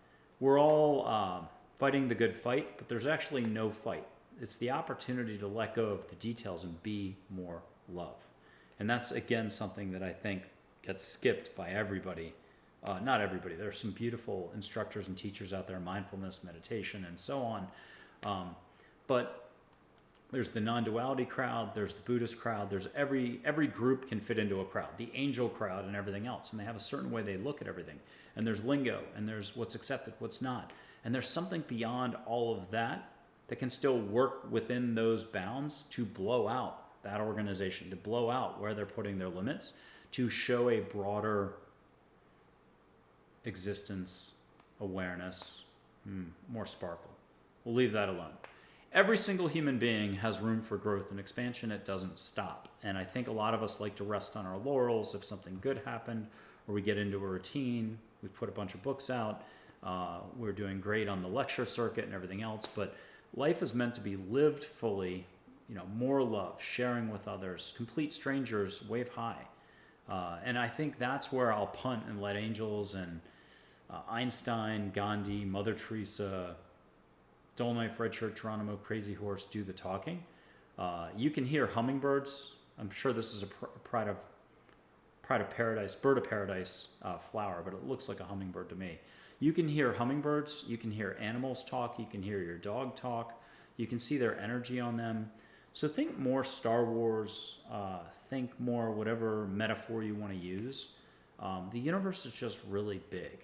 A: We're all fighting the good fight, but there's actually no fight. It's the opportunity to let go of the details and be more love. And that's, again, something that I think gets skipped by everybody. Not everybody. There are some beautiful instructors and teachers out there, mindfulness, meditation, and so on. But there's the non-duality crowd, there's the Buddhist crowd, there's every group can fit into a crowd, the angel crowd and everything else. And they have a certain way they look at everything. And there's lingo, and there's what's accepted, what's not. And there's something beyond all of that that can still work within those bounds to blow out that organization, to blow out where they're putting their limits, to show a broader existence, awareness, more sparkle. We'll leave that alone. Every single human being has room for growth and expansion. It doesn't stop. And I think a lot of us like to rest on our laurels if something good happened, or we get into a routine. We've put a bunch of books out. We're doing great on the lecture circuit and everything else. But life is meant to be lived fully, more love, sharing with others, complete strangers, wave high. And I think that's where I'll punt and let angels and Einstein, Gandhi, Mother Teresa, Dolomite, Fred Church, Geronimo, Crazy Horse do the talking. You can hear hummingbirds. I'm sure this is a bird of paradise flower, but it looks like a hummingbird to me. You can hear hummingbirds. You can hear animals talk. You can hear your dog talk. You can see their energy on them. So think more Star Wars. Think more whatever metaphor you want to use. The universe is just really big,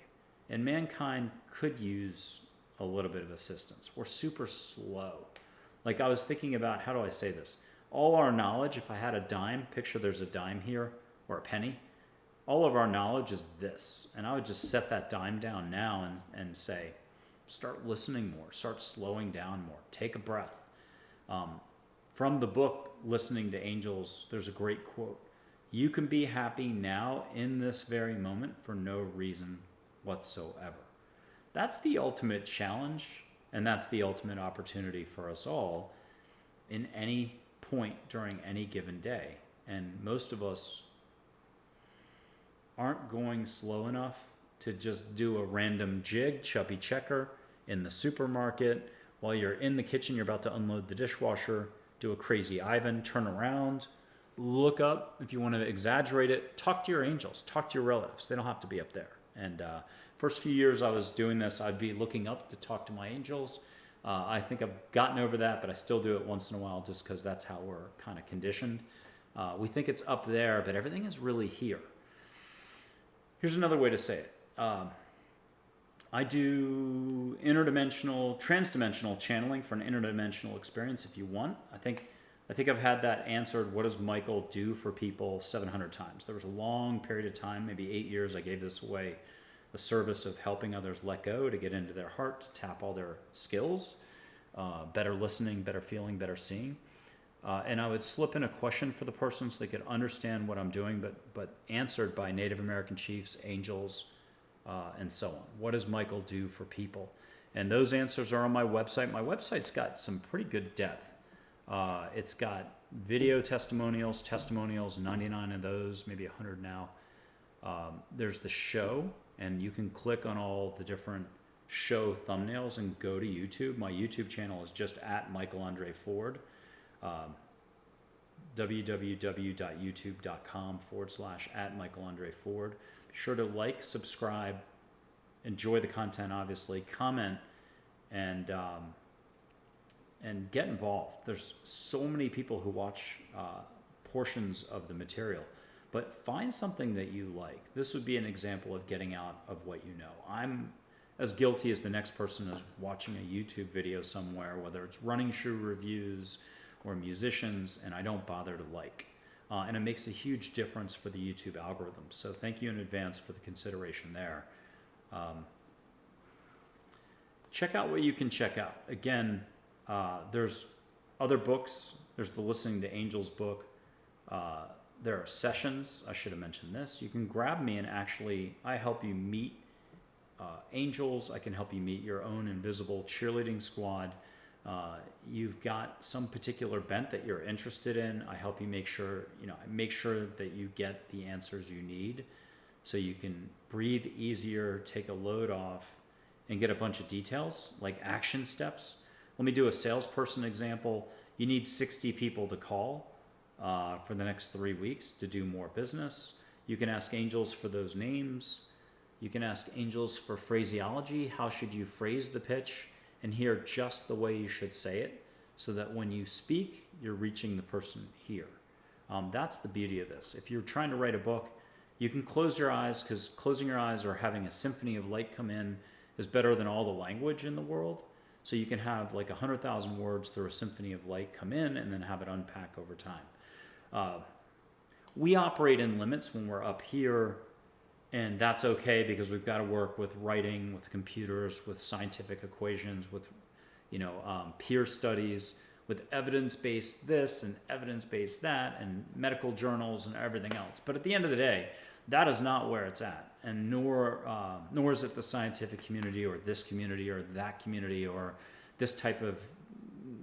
A: and mankind could use a little bit of assistance. We're super slow. Like, I was thinking about, how do I say this? All our knowledge, if I had a dime, picture there's a dime here, or a penny. All of our knowledge is this. And I would just set that dime down now and say, start listening more, start slowing down more, take a breath. From the book, Listening to Angels, there's a great quote. You can be happy now in this very moment for no reason whatsoever. That's the ultimate challenge, and that's the ultimate opportunity for us all in any point during any given day. And most of us aren't going slow enough to just do a random jig, chubby checker, in the supermarket. While you're in the kitchen, you're about to unload the dishwasher, do a crazy Ivan, turn around, look up. If you want to exaggerate it, talk to your angels, talk to your relatives. They don't have to be up there. And first few years I was doing this, I'd be looking up to talk to my angels. I think I've gotten over that, but I still do it once in a while just because that's how we're kind of conditioned. We think it's up there, but everything is really here. Here's another way to say it. I do transdimensional channeling for an interdimensional experience if you want. I think I've had that answered, what does Michael do for people, 700 times. There was a long period of time, maybe 8 years, I gave this away, the service of helping others let go, to get into their heart, to tap all their skills, better listening, better feeling, better seeing. And I would slip in a question for the person so they could understand what I'm doing, but answered by Native American chiefs, angels, and so on. What does Michael do for people? And those answers are on my website. My website's got some pretty good depth. It's got video testimonials, 99 of those, maybe 100 now. There's the show, and you can click on all the different show thumbnails and go to YouTube. My YouTube channel is just at Michael Andre Ford. www.youtube.com/@Michael Andre Ford. Be sure to like, subscribe, enjoy the content, obviously, comment, and get involved. There's so many people who watch portions of the material, but find something that you like. This would be an example of getting out of what you know. I'm as guilty as the next person is watching a YouTube video somewhere, whether it's running shoe reviews or musicians, and I don't bother to like. And it makes a huge difference for the YouTube algorithm. So thank you in advance for the consideration there. Check out what you can check out. Again, There's other books. There's the Listening to Angels book. There are sessions. I should have mentioned this. You can grab me and actually, I help you meet angels. I can help you meet your own invisible cheerleading squad. You've got some particular bent that you're interested in. I help you make sure that you get the answers you need so you can breathe easier, take a load off, and get a bunch of details like action steps. Let me do a salesperson example. You need 60 people to call for the next 3 weeks to do more business. You can ask angels for those names. You can ask angels for phraseology. How should you phrase the pitch and hear just the way you should say it so that when you speak, you're reaching the person here. That's the beauty of this. If you're trying to write a book, you can close your eyes, because closing your eyes or having a symphony of light come in is better than all the language in the world. So you can have like 100,000 words through a symphony of light come in and then have it unpack over time. We operate in limits when we're up here, and that's okay because we've got to work with writing, with computers, with scientific equations, with peer studies, with evidence-based this and evidence-based that, and medical journals and everything else. But at the end of the day, that is not where it's at, and nor is it the scientific community or this community or that community or this type of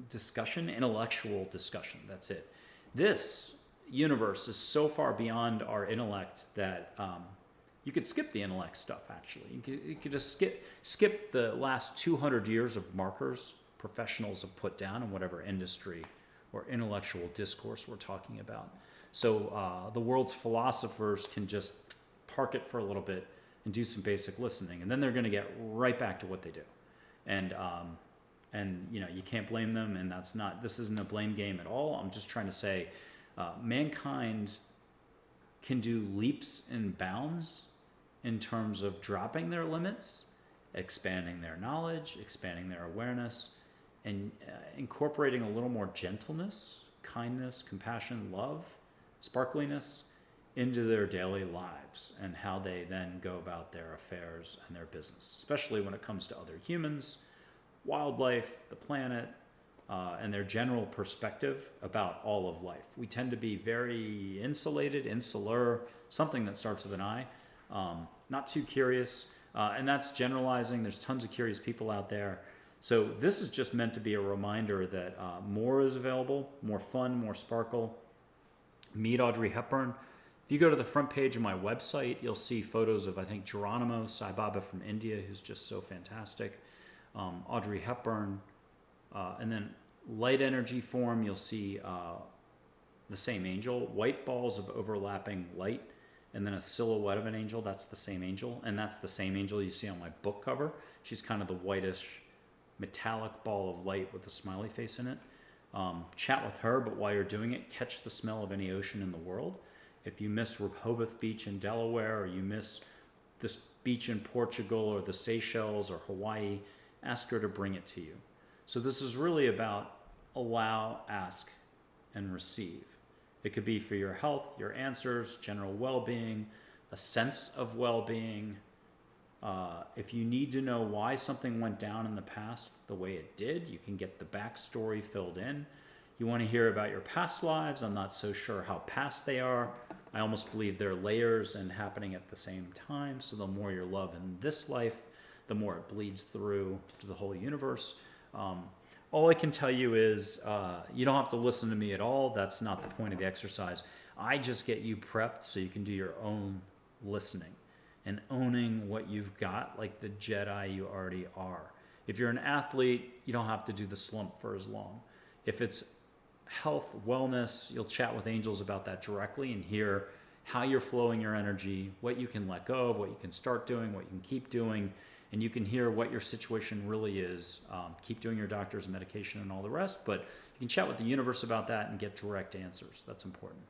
A: discussion, intellectual discussion. That's it. This universe is so far beyond our intellect that you could skip the intellect stuff, actually. You could just skip the last 200 years of markers professionals have put down in whatever industry or intellectual discourse we're talking about. So the world's philosophers can just park it for a little bit and do some basic listening, and then they're going to get right back to what they do. And you can't blame them, and this isn't a blame game at all. I'm just trying to say mankind can do leaps and bounds in terms of dropping their limits, expanding their knowledge, expanding their awareness, and incorporating a little more gentleness, kindness, compassion, love, sparkliness into their daily lives and how they then go about their affairs and their business, especially when it comes to other humans, wildlife, the planet, and their general perspective about all of life. We tend to be very insular, something that starts with an I, not too curious, and that's generalizing. There's tons of curious people out there. So this is just meant to be a reminder that more is available, more fun, more sparkle. Meet Audrey Hepburn. If you go to the front page of my website, you'll see photos of, I think, Geronimo, Sai Baba from India, who's just so fantastic, Audrey Hepburn, and then light energy form, you'll see the same angel, white balls of overlapping light, and then a silhouette of an angel. That's the same angel, and that's the same angel you see on my book cover. She's kind of the whitish metallic ball of light with a smiley face in it. Chat with her, but while you're doing it, catch the smell of any ocean in the world. If you miss Rehoboth Beach in Delaware, or you miss this beach in Portugal or the Seychelles or Hawaii, ask her to bring it to you. So this is really about allow, ask, and receive. It could be for your health, your answers, general well-being, a sense of well-being. If you need to know why something went down in the past the way it did, you can get the backstory filled in. You want to hear about your past lives. I'm not so sure how past they are. I almost believe they're layers and happening at the same time. So the more your love in this life, the more it bleeds through to the whole universe. All I can tell you is you don't have to listen to me at all. That's not the point of the exercise. I just get you prepped so you can do your own listening and owning what you've got, like the Jedi you already are. If you're an athlete, you don't have to do the slump for as long. If it's health, wellness, you'll chat with angels about that directly and hear how you're flowing your energy, what you can let go of, what you can start doing, what you can keep doing, and you can hear what your situation really is. Keep doing your doctor's medication and all the rest, but you can chat with the universe about that and get direct answers. That's important.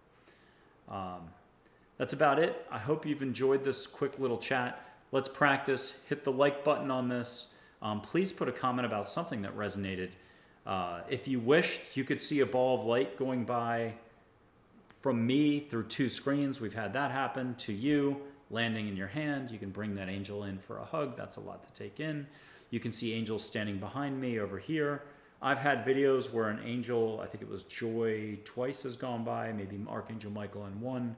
A: That's about it. I hope you've enjoyed this quick little chat. Let's practice. Hit the like button on this. Please put a comment about something that resonated. If you wished, you could see a ball of light going by from me through two screens. We've had that happen to you, landing in your hand. You can bring that angel in for a hug. That's a lot to take in. You can see angels standing behind me over here. I've had videos where an angel, I think it was Joy twice has gone by, maybe Archangel Michael in one.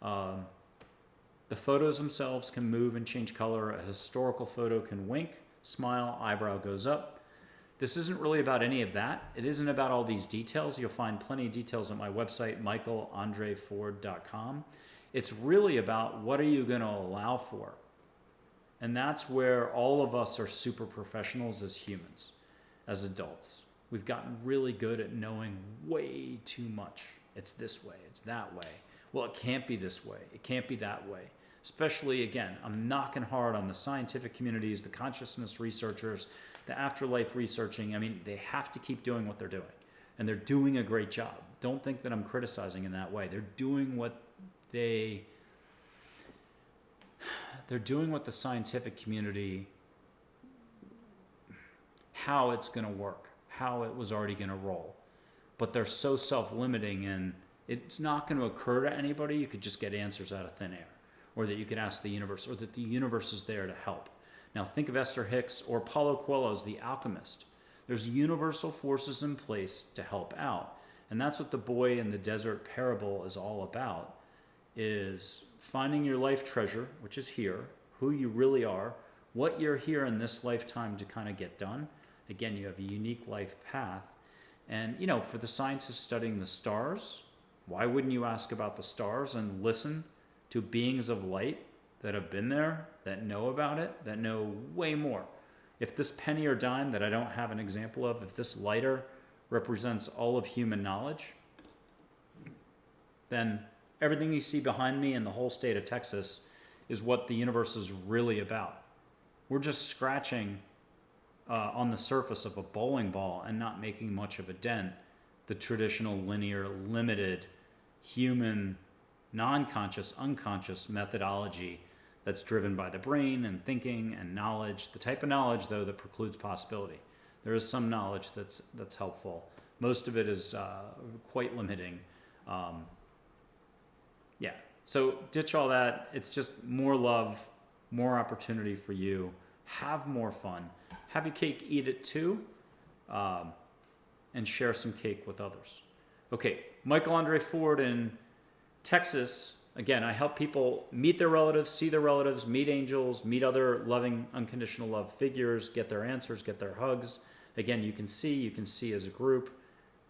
A: The photos themselves can move and change color. A historical photo can wink, smile, eyebrow goes up. This isn't really about any of that. It isn't about all these details. You'll find plenty of details on my website, michaelandreford.com. It's really about what are you going to allow for? And that's where all of us are super professionals as humans, as adults. We've gotten really good at knowing way too much. It's this way, it's that way. Well, it can't be this way, it can't be that way. Especially, again, I'm knocking hard on the scientific communities, the consciousness researchers, the afterlife researching. I mean, they have to keep doing what they're doing. And they're doing a great job. Don't think that I'm criticizing in that way. They're doing what they're doing what the scientific community, how it's going to work, how it was already going to roll. But they're so self-limiting, and it's not going to occur to anybody you could just get answers out of thin air, or that you could ask the universe, or that the universe is there to help. Now think of Esther Hicks or Paulo Coelho as the alchemist. There's universal forces in place to help out. And that's what the boy in the desert parable is all about, is finding your life treasure, which is here, who you really are, what you're here in this lifetime to kind of get done. Again, you have a unique life path. And, you know, for the scientists studying the stars, why wouldn't you ask about the stars and listen to beings of light that have been there, that know about it, that know way more? If this penny or dime that I don't have an example of, if this lighter represents all of human knowledge, then everything you see behind me in the whole state of Texas is what the universe is really about. We're just scratching on the surface of a bowling ball and not making much of a dent the traditional linear, limited, human, non-conscious, unconscious methodology that's driven by the brain and thinking and knowledge, the type of knowledge, though, that precludes possibility. There is some knowledge that's helpful. Most of it is quite limiting. So ditch all that. It's just more love, more opportunity for you. Have more fun. Have your cake, eat it too, and share some cake with others. Okay, Michael Andre Ford in Texas. Again, I help people meet their relatives, see their relatives, meet angels, meet other loving, unconditional love figures, get their answers, get their hugs. Again, you can see as a group.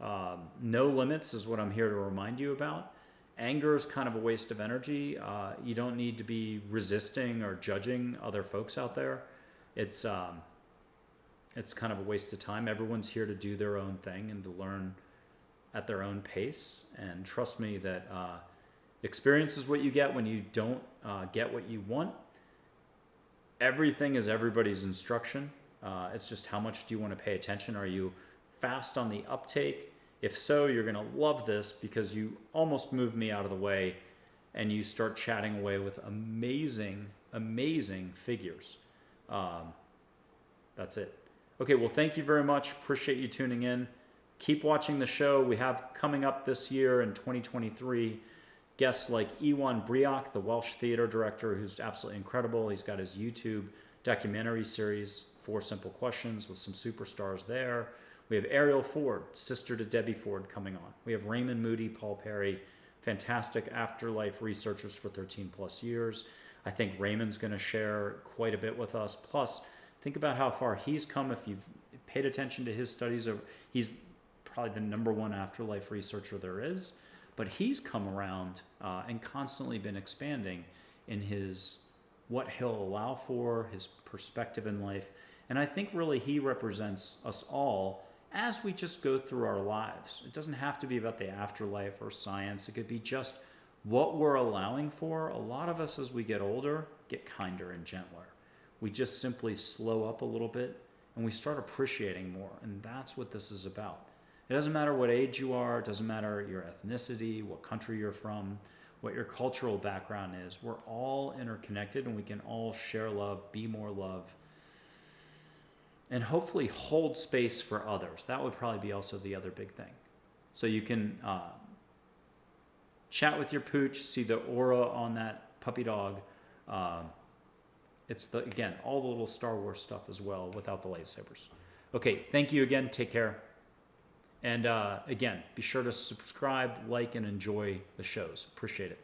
A: No limits is what I'm here to remind you about. Anger is kind of a waste of energy. You don't need to be resisting or judging other folks out there. It's kind of a waste of time. Everyone's here to do their own thing and to learn at their own pace. And trust me that experience is what you get when you don't get what you want. Everything is everybody's instruction. It's just how much do you want to pay attention? Are you fast on the uptake? If so, you're going to love this because you almost moved me out of the way and you start chatting away with amazing, amazing figures. That's it. Okay, well, thank you very much. Appreciate you tuning in. Keep watching the show. We have coming up this year in 2023 guests like Ewan Brioch, the Welsh theater director, who's absolutely incredible. He's got his YouTube documentary series, 4 Simple Questions, with some superstars there. We have Ariel Ford, sister to Debbie Ford, coming on. We have Raymond Moody, Paul Perry, fantastic afterlife researchers for 13 plus years. I think Raymond's going to share quite a bit with us. Plus, think about how far he's come. If you've paid attention to his studies, he's probably the #1 afterlife researcher there is. But he's come around and constantly been expanding in what he'll allow for, his perspective in life. And I think really he represents us all as we just go through our lives. It doesn't have to be about the afterlife or science. It could be just what we're allowing for. A lot of us, as we get older, get kinder and gentler. We just simply slow up a little bit and we start appreciating more. And that's what this is about. It doesn't matter what age you are. It doesn't matter your ethnicity, what country you're from, what your cultural background is. We're all interconnected and we can all share love, be more love, and hopefully hold space for others. That would probably be also the other big thing. So you can chat with your pooch, see the aura on that puppy dog. It's, again, all the little Star Wars stuff as well without the lightsabers. Okay, thank you again. Take care. And again, be sure to subscribe, like, and enjoy the shows. Appreciate it.